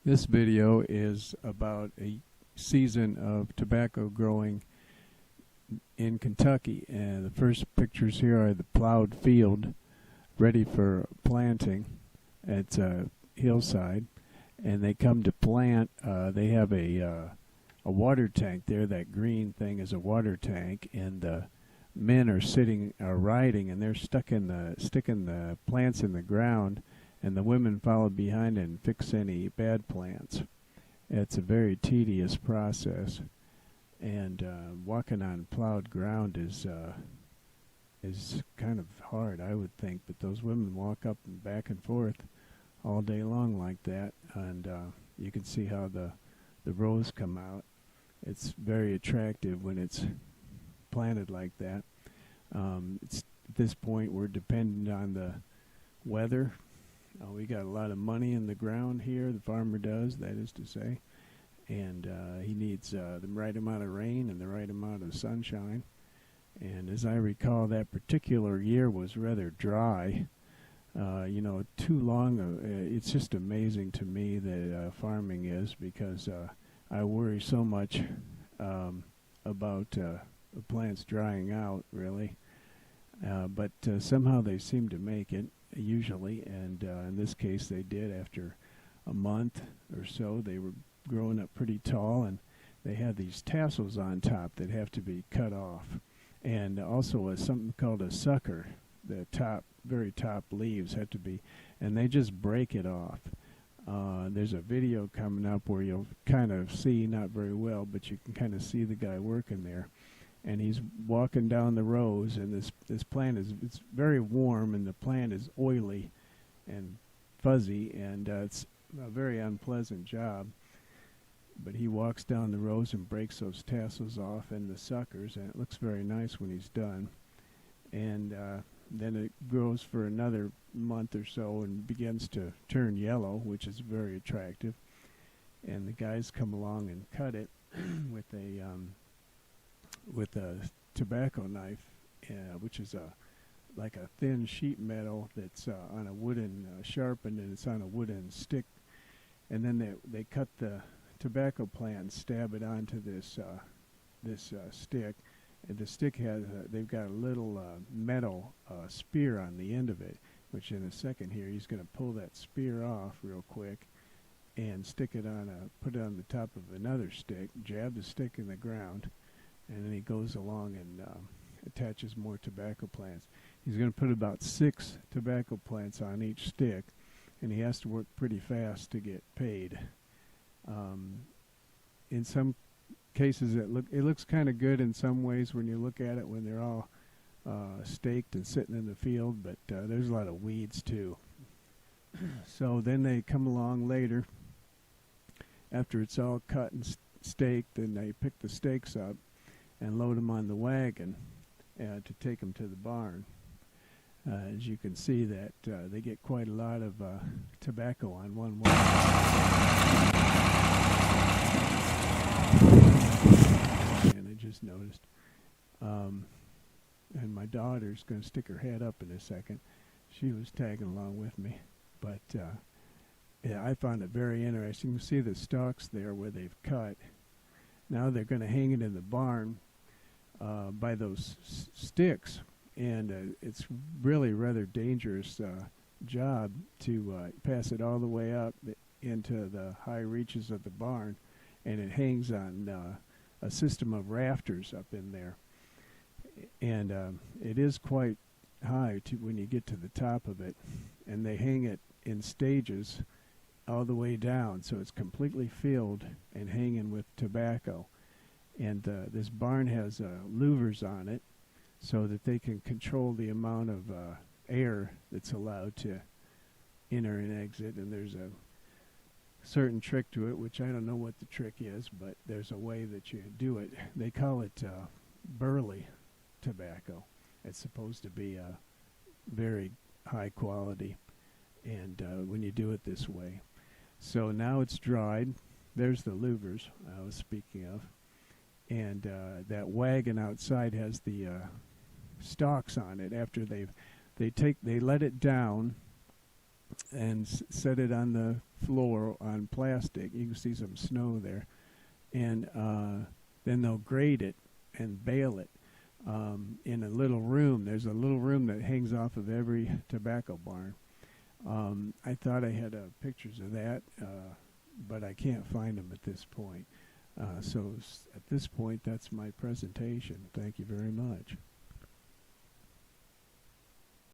This video is about a season of tobacco growing in Kentucky, and the first pictures here are the plowed field ready for planting. It's a hillside, and they come to plant. They have a water tank there. That green thing is a water tank, and the men are riding, and they're sticking the plants in the ground, and the women follow behind and fix any bad plants. It's a very tedious process, and walking on plowed ground is kind of hard, I would think. But those women walk up and back and forth all day long like that, and you can see how the rows come out. It's very attractive when it's planted like that. At this point, we're dependent on the weather. We got a lot of money in the ground here, the farmer does, that is to say, and he needs the right amount of rain and the right amount of sunshine. And as I recall, that particular year was rather dry. Too long. It's just amazing to me that farming is, because I worry so much about the plants drying out, really. But somehow they seem to make it, usually, and in this case they did. After a month or so, they were growing up pretty tall, and they had these tassels on top that have to be cut off, and also something called a sucker. The very top leaves have to be, and they just break it off. There's a video coming up where you'll kind of see, not very well, but you can kind of see the guy working there, and he's walking down the rows, and this plant it's very warm, and the plant is oily and fuzzy, and it's a very unpleasant job. But he walks down the rows and breaks those tassels off and the suckers, and it looks very nice when he's done. And then it grows for another month or so and begins to turn yellow, which is very attractive. And the guys come along and cut it with a tobacco knife, which is like a thin sheet metal that's on a wooden sharpened, and it's on a wooden stick. And then they cut the tobacco plant and stab it onto this stick. And the stick they've got a little metal spear on the end of it, which in a second here he's going to pull that spear off real quick and put it on the top of another stick, jab the stick in the ground, and then he goes along and attaches more tobacco plants. He's going to put about 6 tobacco plants on each stick, and he has to work pretty fast to get paid. In some cases, it looks kind of good in some ways when you look at it, when they're all staked and sitting in the field, but there's a lot of weeds too. So then they come along later, after it's all cut and staked, and they pick the stakes up and load them on the wagon to take them to the barn. As you can see, that they get quite a lot of tobacco on one wagon. And I just noticed. And my daughter's going to stick her head up in a second. She was tagging along with me. But yeah, I found it very interesting. You see the stalks there where they've cut. Now they're going to hang it in the barn by those sticks. And it's really rather dangerous job to pass it all the way up into the high reaches of the barn. And it hangs on a system of rafters up in there. And it is quite high when you get to the top of it. And they hang it in stages all the way down, so it's completely filled and hanging with tobacco. And this barn has louvers on it, so that they can control the amount of air that's allowed to enter and exit. And there's a certain trick to it, which I don't know what the trick is, but there's a way that you do it. They call it burley tobacco. It's supposed to be very high quality, and when you do it this way. So now it's dried. There's the louvers I was speaking of, and that wagon outside has the stalks on it. After they let it down and set it on the floor on plastic. You can see some snow there, and then they'll grate it and bale it in a little room. There's a little room that hangs off of every tobacco barn. I thought I had pictures of that, but I can't find them at this point. So at this point, that's my presentation. Thank you very much.